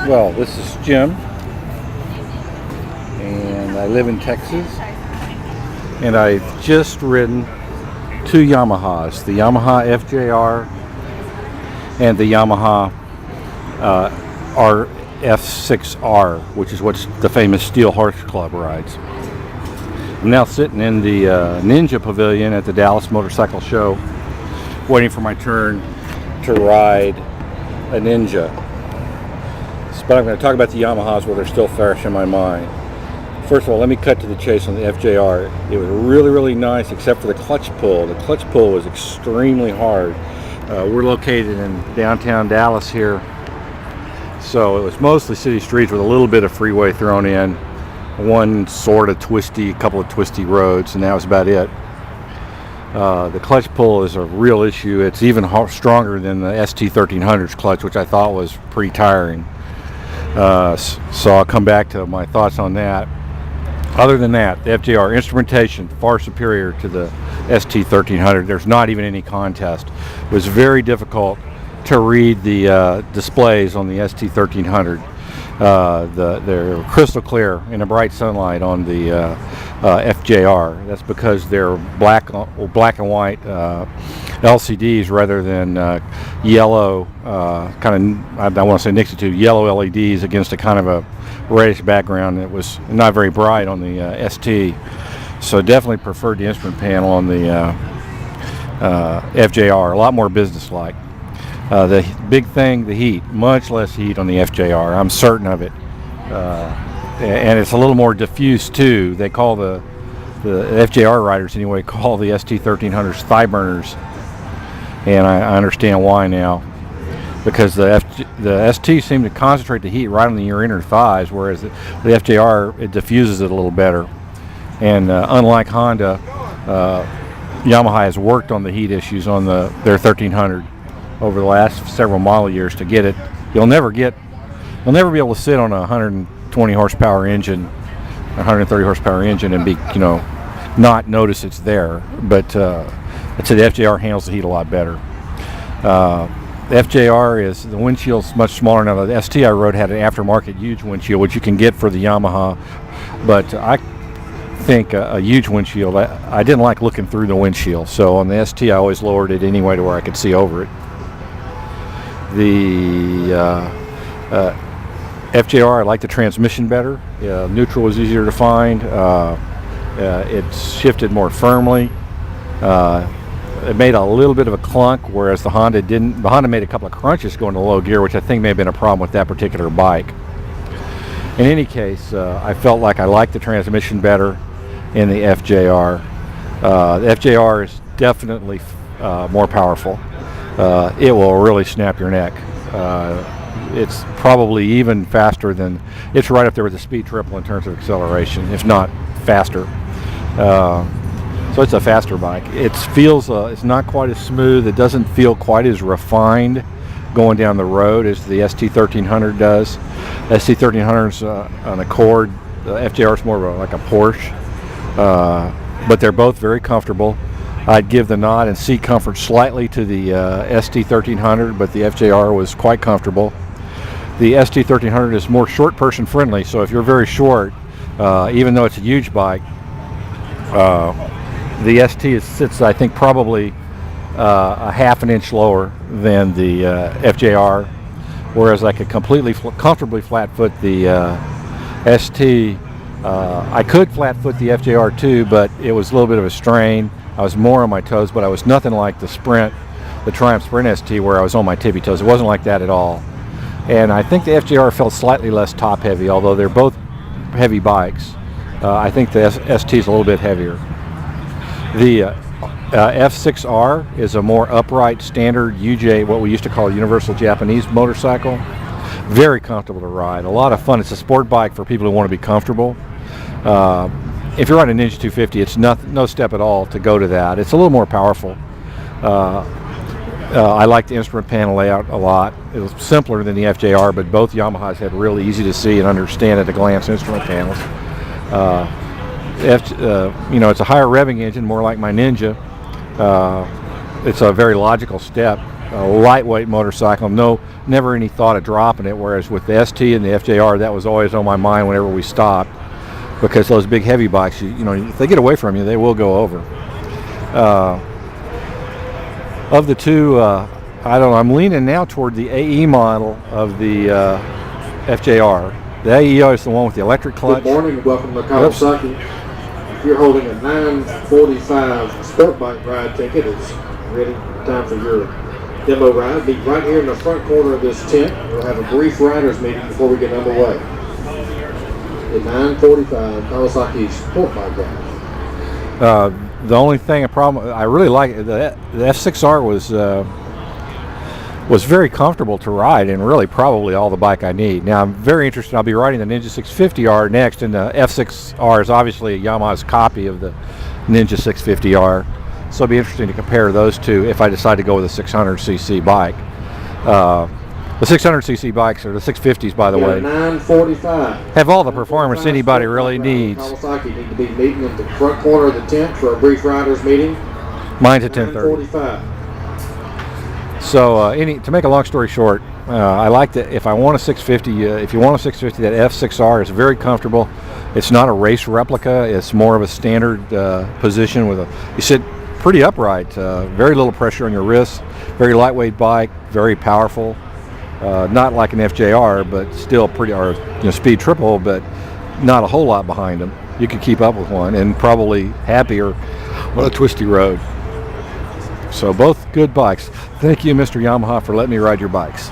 Well, this is Jim, and I live in Texas, and I've just ridden two Yamahas, the Yamaha FJR and the Yamaha FZ6R, which is what the famous Steel Horse Club rides. I'm now sitting in the Ninja Pavilion at the Dallas Motorcycle Show, waiting for my turn to ride a Ninja. But I'm going to talk about the Yamahas where they're still fresh in my mind. First of all, let me cut to the chase on the FJR. It was really, really nice, except for the clutch pull. The clutch pull was extremely hard. We're located in downtown Dallas here, so it was mostly city streets with a little bit of freeway thrown in. One sort of twisty, a couple of twisty roads, and that was about it. The clutch pull is a real issue. It's even stronger than the ST1300's clutch, which I thought was pretty tiring. So I'll come back to my thoughts on that. Other than that, the FJR instrumentation far superior to the ST1300. There's not even any contest. It was very difficult to read the displays on the ST1300. They're crystal clear in the bright sunlight on the FJR. That's because they're black and white LCDs rather than yellow, kind of, I don't want to say next to yellow LEDs against a kind of a reddish background that was not very bright on the ST. So definitely preferred the instrument panel on the FJR, a lot more businesslike. The big thing, the heat, much less heat on the FJR, I'm certain of it. And it's a little more diffuse too. They call the FJR riders anyway, call the ST1300s thigh burners. And I understand why now, because the ST seemed to concentrate the heat right on your inner thighs, whereas the FJR, it diffuses it a little better. And unlike Honda, Yamaha has worked on the heat issues on their 1300 over the last several model years to get it. You'll never be able to sit on a 120 horsepower engine, 130 horsepower engine, and be, not notice it's there. But I'd say the FJR handles the heat a lot better. The FJR the windshield's much smaller now. The ST I rode had an aftermarket huge windshield, which you can get for the Yamaha, but I think a huge windshield, I didn't like looking through the windshield, so on the ST I always lowered it anyway to where I could see over it. The FJR, I like the transmission better. Neutral was easier to find. It shifted more firmly. It made a little bit of a clunk, whereas the Honda didn't. The Honda made a couple of crunches going to low gear, which I think may have been a problem with that particular bike. In any case, I felt like I liked the transmission better in the FJR. The FJR is definitely more powerful. It will really snap your neck. It's probably even faster than, it's right up there with the Speed Triple in terms of acceleration, if not faster. So it's a faster bike. It feels, it's not quite as smooth. It doesn't feel quite as refined going down the road as the ST1300 does. ST1300's an Accord. The FJR is more of like a Porsche, but they're both very comfortable. I'd give the nod and seat comfort slightly to the ST1300, but the FJR was quite comfortable. The ST1300 is more short person friendly, so if you're very short, even though it's a huge bike, the ST sits, I think, probably a half an inch lower than the FJR, whereas I could comfortably flat foot the ST. I could flat foot the FJR too, but it was a little bit of a strain. I was more on my toes, but I was nothing like the Triumph Sprint ST where I was on my tippy toes. It wasn't like that at all. And I think the FJR felt slightly less top heavy, although they're both heavy bikes. I think the ST is a little bit heavier. The F6R is a more upright, standard UJ, what we used to call a universal Japanese motorcycle. Very comfortable to ride, a lot of fun. It's a sport bike for people who want to be comfortable. If you're riding a Ninja 250, it's no step at all to go to that. It's a little more powerful. I like the instrument panel layout a lot. It was simpler than the FJR, but both Yamahas had really easy to see and understand at a glance instrument panels. It's a higher revving engine, more like my Ninja. It's a very logical step. a lightweight motorcycle. Never any thought of dropping it. Whereas with the ST and the FJR, that was always on my mind whenever we stopped, because those big heavy bikes, you know, if they get away from you, they will go over. Of the two, I don't know. I'm leaning now toward the AE model of the FJR. The AE is the one with the electric clutch. Good morning and welcome to Kawasaki. If you're holding a 9:45 sport bike ride ticket, it's ready. Time for your demo ride. Be right here in the front corner of this tent. We'll have a brief riders meeting before we get underway. The 9:45 Kawasaki sport bike ride. The only thing, a problem, I really like the F6R was very comfortable to ride, and really probably all the bike I need. Now I'm very interested. I'll be riding the Ninja 650R next, and the F6R is obviously Yamaha's copy of the Ninja 650R. So it'll be interesting to compare those two if I decide to go with a 600cc bike. The 600cc bikes, or the 650s, by the way, 9:45 have all the performance anybody really needs. Kawasaki need to be meeting in the front corner of the tent for a brief riders meeting. Mine's at 10:30. 9:45. So to make a long story short, I like that. If I want a 650, if you want a 650, that F6R is very comfortable. It's not a race replica. It's more of a standard position with you sit pretty upright. Very little pressure on your wrists. Very lightweight bike. Very powerful. Not like an FJR, but still pretty, or speed triple, but not a whole lot behind them. You could keep up with one, and probably happier on a twisty road. So both good bikes. Thank you, Mr. Yamaha, for letting me ride your bikes.